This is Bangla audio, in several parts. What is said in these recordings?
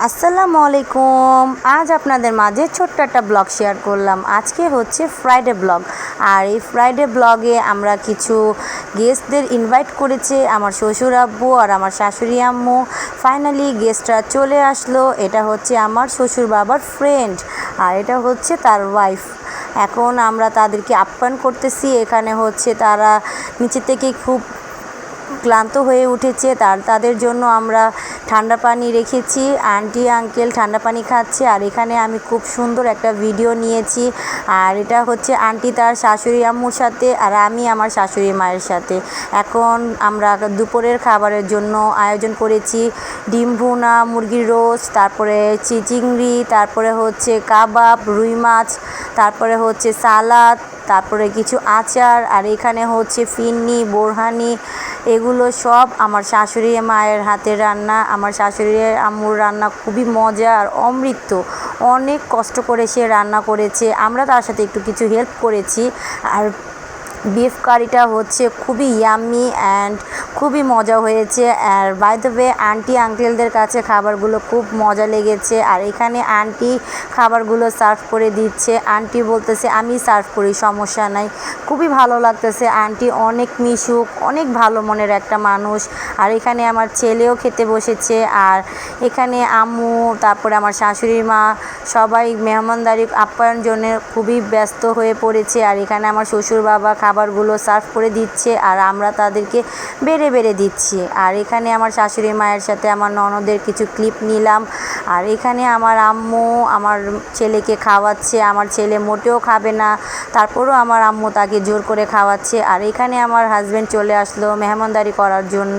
আসসালামু আলাইকুম। আজ আপনাদের মাঝে ছোট্ট একটা ব্লগ শেয়ার করলাম। আজকে হচ্ছে ফ্রাইডে ব্লগ। আর এই ফ্রাইডে ব্লগে আমরা কিছু গেস্টদের ইনভাইট করেছে আমার শ্বশুর আব্বু আর আমার শাশুড়ি আম্মু। ফাইনালি গেস্টরা চলে আসলো। এটা হচ্ছে আমার শ্বশুর বাবার ফ্রেন্ড আর এটা হচ্ছে তার ওয়াইফ। এখন আমরা তাদেরকে আপ্যায়ন করতেছি। এখানে হচ্ছে তারা নিচে থেকে খুব ক্লান্ত হয়ে উঠেছে, তাদের জন্য আমরা ঠান্ডা পানি রেখেছি। আন্টি আঙ্কেল ঠান্ডা পানি খাচ্ছে আর এখানে আমি খুব সুন্দর একটা ভিডিও নিয়েছি। আর এটা হচ্ছে আন্টি তার শাশুড়ি আম্মুর সাথে আর আমি আমার শাশুড়ি মায়ের সাথে। এখন আমরা দুপুরের খাবারের জন্য আয়োজন করেছি ডিম ভুনা, মুরগির রোস্ট, তারপরে চিংড়ি, তারপরে হচ্ছে কাবাব, রুই মাছ, তারপরে হচ্ছে সালাদ, তারপরে কিছু আচার। আর এখানে হচ্ছে ফিন্নি, বোরহানি, এগুলো সব আমার শাশুড়ি মায়ের হাতের রান্না। আমার শাশুড়ি আম্মুর রান্না খুবই মজা আর অমৃত। অনেক কষ্ট করে সে রান্না করেছে, আমরা তার সাথে একটু কিছু হেল্প করেছি। আর বিফ কারিটা হচ্ছে খুবই ইয়াম্মি অ্যান্ড খুবই মজা হয়েছে। আর বাই দ্য ওয়ে আন্টি আঙ্কেলদের কাছে খাবারগুলো খুব মজা লেগেছে। আর এখানে আন্টি খাবারগুলো সার্ভ করে দিচ্ছে। আন্টি বলতেছে আমি সার্ভ করি, সমস্যা নাই। খুবই ভালো লাগতেছে। আন্টি অনেক মিশুক, অনেক ভালো মনের একটা মানুষ। আর এখানে আমার ছেলেও খেতে বসেছে। আর এখানে আম্মু, তারপরে আমার শাশুড়ি মা, সবাই মেহমানদারি আপ্যায়ন জন্য খুবই ব্যস্ত হয়ে পড়েছে। আর এখানে আমার শ্বশুর বাবা খাবারগুলো সার্ভ করে দিচ্ছে আর আমরা তাদেরকে বেড়ে বেড়ে দিচ্ছি। আর এখানে আমার শাশুড়ি মায়ের সাথে আমার ননদের কিছু ক্লিপ নিলাম। আর এখানে আমার আম্মু আমার ছেলেকে খাওয়াচ্ছে। আমার ছেলে মোটেও খাবে না, তারপরও আমার আম্মু তাকে জোর করে খাওয়াচ্ছে। আর এখানে আমার হাজব্যান্ড চলে আসলো মেহমানদারি করার জন্য।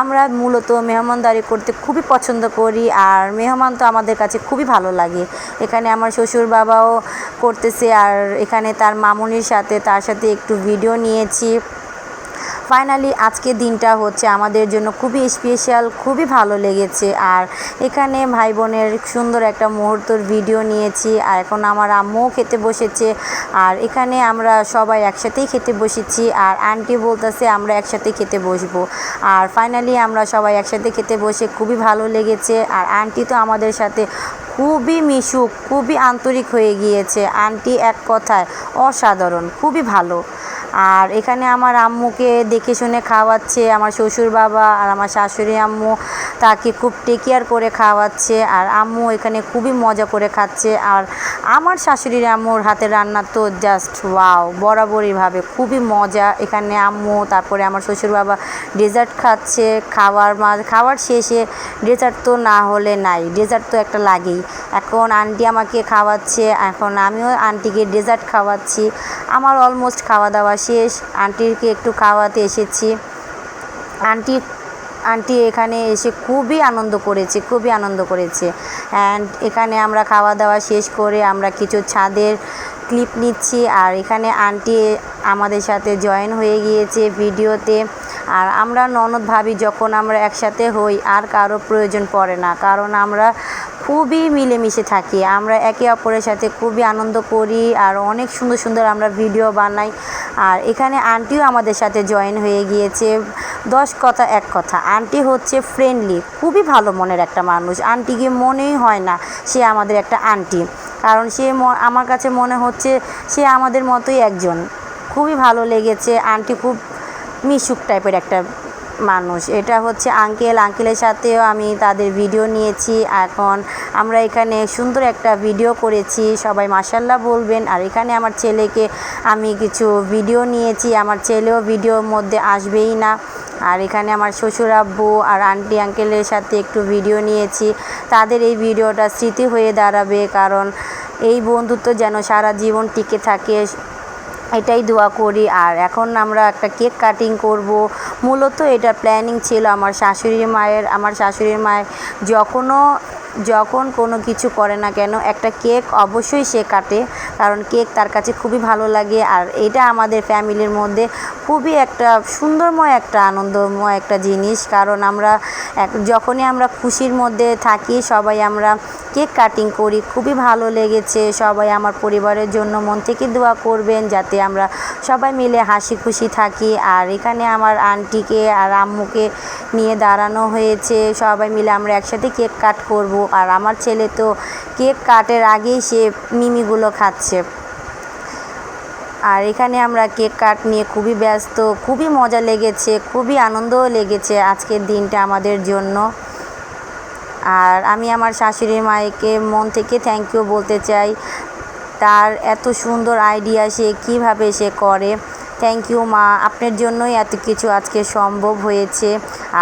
আমরা মূলত মেহমানদারি করতে খুবই পছন্দ করি আর মেহমান তো আমাদের কাছে খুবই ভালো লাগে। এখানে আমার শ্বশুর বাবাও করতেছে আর এখানে তার মামুনির সাথে তার সাথে একটু ভিডিও নিয়েছি। ফাইনালি আজকের দিনটা হচ্ছে আমাদের জন্য খুবই স্পেশাল, খুবই ভালো লেগেছে। আর এখানে ভাই বোনের সুন্দর একটা মুহূর্তের ভিডিও নিয়েছি। আর এখন আমার আম্মুও খেতে বসেছে আর এখানে আমরা সবাই একসাথেই খেতে বসেছি। আর আন্টি বলতেছে আমরা একসাথে খেতে বসবো। আর ফাইনালি আমরা সবাই একসাথে খেতে বসে খুবই ভালো লেগেছে। আর আন্টি তো আমাদের সাথে খুবই মিশুক, খুবই আন্তরিক হয়ে গিয়েছে। আন্টি এক কথায় অসাধারণ, খুবই ভালো। আর এখানে আমার আম্মুকে দেখে শুনে খাওয়াচ্ছে আমার শ্বশুর বাবা আর আমার শাশুড়ি আম্মু তাকে খুব টেক কেয়ার করে খাওয়াচ্ছে। আর আম্মু এখানে খুবই মজা করে খাচ্ছে। আর আমার শাশুড়ির আম্মুর হাতের রান্না তো জাস্ট ওয়াও, বরাবরইভাবে খুবই মজা। এখানে আম্মু, তারপরে আমার শ্বশুর বাবা ডেজার্ট খাচ্ছে। খাওয়ার শেষে ডেজার্ট তো না হলে নাই, ডেজার্ট তো একটা লাগেই। এখন আন্টি আমাকে খাওয়াচ্ছে, এখন আমিও আন্টিকে ডেজার্ট খাওয়াচ্ছি। আমার অলমোস্ট খাওয়া দাওয়া শেষ। আন্টিকে একটু খাওয়াতে এসেছি। আন্টি এখানে এসে খুবই আনন্দ করেছে। অ্যান্ড এখানে আমরা খাওয়া দাওয়া শেষ করে আমরা কিছু ছাদের ক্লিপ নিচ্ছি। আর এখানে আন্টি আমাদের সাথে জয়েন হয়ে গিয়েছে ভিডিওতে। আর আমরা ননদ ভাবি যখন আমরা একসাথে হই আর কারো প্রয়োজন পড়ে না, কারণ আমরা খুবই মিলেমিশে থাকি। আমরা একে অপরের সাথে খুবই আনন্দ করি আর অনেক সুন্দর সুন্দর আমরা ভিডিও বানাই। আর এখানে আন্টিও আমাদের সাথে জয়েন হয়ে গিয়েছে। 10 কথা 1 কথা, আন্টি হচ্ছে ফ্রেন্ডলি, খুবই ভালো মনের একটা মানুষ। আন্টিকে মনেই হয় না সে আমাদের একটা আন্টি, কারণ সে আমার কাছে মনে হচ্ছে সে আমাদের মতোই একজন। খুবই ভালো লেগেছে। আন্টি খুব মিশুক টাইপের একটা মানুষ। এটা হচ্ছে আঙ্কেলের সাথেও আমি তাদের ভিডিও নিয়েছি। এখন আমরা এখানে সুন্দর একটা ভিডিও করেছি, সবাই মাশাআল্লাহ বলবেন। আর এখানে আমার ছেলেকে আমি কিছু ভিডিও নিয়েছি, আমার ছেলেও ভিডিওর মধ্যে আসবেই না। আর এখানে আমার শ্বশুর আব্বু আর আন্টি আঙ্কেলের সাথে একটু ভিডিও নিয়েছি। তাদের এই ভিডিওটা স্মৃতি হয়ে দাঁড়াবে, কারণ এই বন্ধুত্ব যেন সারা জীবন টিকে থাকে, এটাই দোয়া করি। আর এখন আমরা একটা কেক কাটিং করব। মূলত এটা প্ল্যানিং ছিল আমার শাশুড়ি মায়ের। আমার শাশুড়ি মায়ের যখন কোনো কিছু করে না কেন একটা কেক অবশ্যই সে কাটে, কারণ কেক তার কাছে খুবই ভালো লাগে। আর এটা আমাদের ফ্যামিলির মধ্যে খুবই একটা সুন্দরময় একটা আনন্দময় একটা জিনিস, কারণ আমরা যখনই আমরা খুশির মধ্যে থাকি সবাই আমরা কেক কাটিং করি। খুবই ভালো লেগেছে। সবাই আমার পরিবারের জন্য মন থেকে দোয়া করবেন যাতে আমরা সবাই মিলে হাসি খুশি থাকি। আর এখানে আমার আন্টিকে আর আম্মুকে নিয়ে দাঁড়ানো হয়েছে, সবাই মিলে আমরা একসাথে কেক কাট করব। আর আমার ছেলে তো কেক কাটের আগেই সে মিমিগুলো খাচ্ছে। আর এখানে আমরা কেক কাট নিয়ে খুবই ব্যস্ত, খুবই মজা লেগেছে, খুবই আনন্দও লেগেছে আজকের দিনটা আমাদের জন্য। আর আমি আমার শাশুড়ি মাকে মন থেকে থ্যাংক ইউ বলতে চাই, তার এত সুন্দর আইডিয়া সে কীভাবে সে করে। থ্যাংক ইউ মা, আপনার জন্যই এত কিছু আজকে সম্ভব হয়েছে।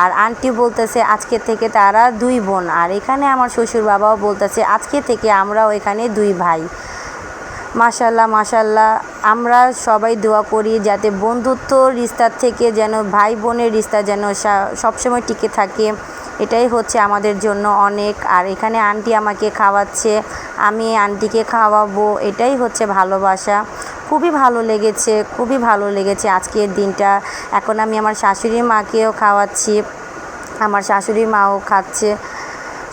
আর আন্টি বলতেছে আজকে থেকে তারা 2 বোন। আর এখানে আমার শ্বশুর বাবাও বলতেছে আজকে থেকে আমরাও এখানে 2 ভাই। মাশাল্লাহ মাশাল্লাহ, আমরা সবাই দোয়া করি যাতে বন্ধুত্ব রিস্তার থেকে যেন ভাই বোনের রিস্তা যেন সবসময় টিকে থাকে, এটাই হচ্ছে আমাদের জন্য অনেক। আর এখানে আন্টি আমাকে খাওয়াচ্ছে, আমি আন্টিকে খাওয়াবো, এটাই হচ্ছে ভালোবাসা। খুবই ভালো লেগেছে, খুবই ভালো লেগেছে আজকের দিনটা। এখন আমি আমার শাশুড়ি মাকেও খাওয়াচ্ছি, আমার শাশুড়ি মাও খাচ্ছে।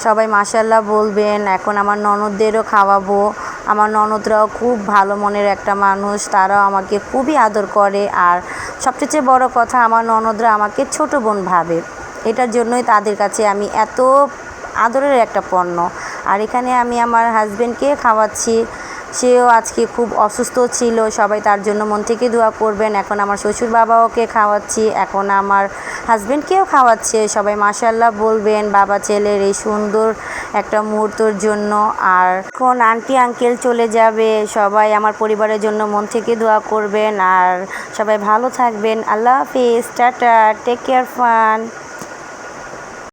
সবাই মাশাল্লাহ বলবেন। এখন আমার ননদদেরও খাওয়াবো। আমার ননদরাও খুব ভালো মনের একটা মানুষ, তারাও আমাকে খুবই আদর করে। আর সবচেয়ে বড় কথা, আমার ননদরা আমাকে ছোট বোন ভাবে, এটার জন্যই তাদের কাছে আমি এত আদরের একটা পণ্য। আর এখানে আমি আমার হাজব্যান্ডকে খাওয়াচ্ছি, সেও আজকে খুব অসুস্থ ছিল, সবাই তার জন্য মন থেকে দোয়া করবেন। এখন আমার শ্বশুর বাবাওকে খাওয়াচ্ছি, এখন আমার হাজব্যান্ডকেও খাওয়াচ্ছে। সবাই মাশাল্লাহ বলবেন বাবা ছেলের এই সুন্দর একটা মুহূর্তের জন্য। আর এখন আন্টি আঙ্কেল চলে যাবে, সবাই আমার পরিবারের জন্য মন থেকে দোয়া করবেন। আর সবাই ভালো থাকবেন। আল্লাহ হাফিজ, টাটা, টেক কেয়ার, ফান।